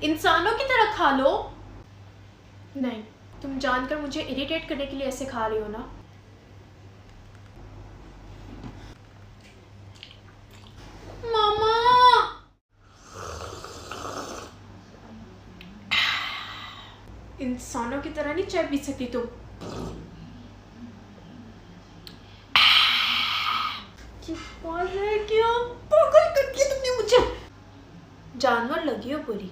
इंसानों की तरह खा लो। नहीं, तुम जानकर मुझे इरिटेट करने के लिए ऐसे खा रही हो ना। मामा, इंसानों की तरह नहीं चाय पी सकती तुम। क्या पागल कर दिया तुमने मुझे। जानवर लगी हो पूरी।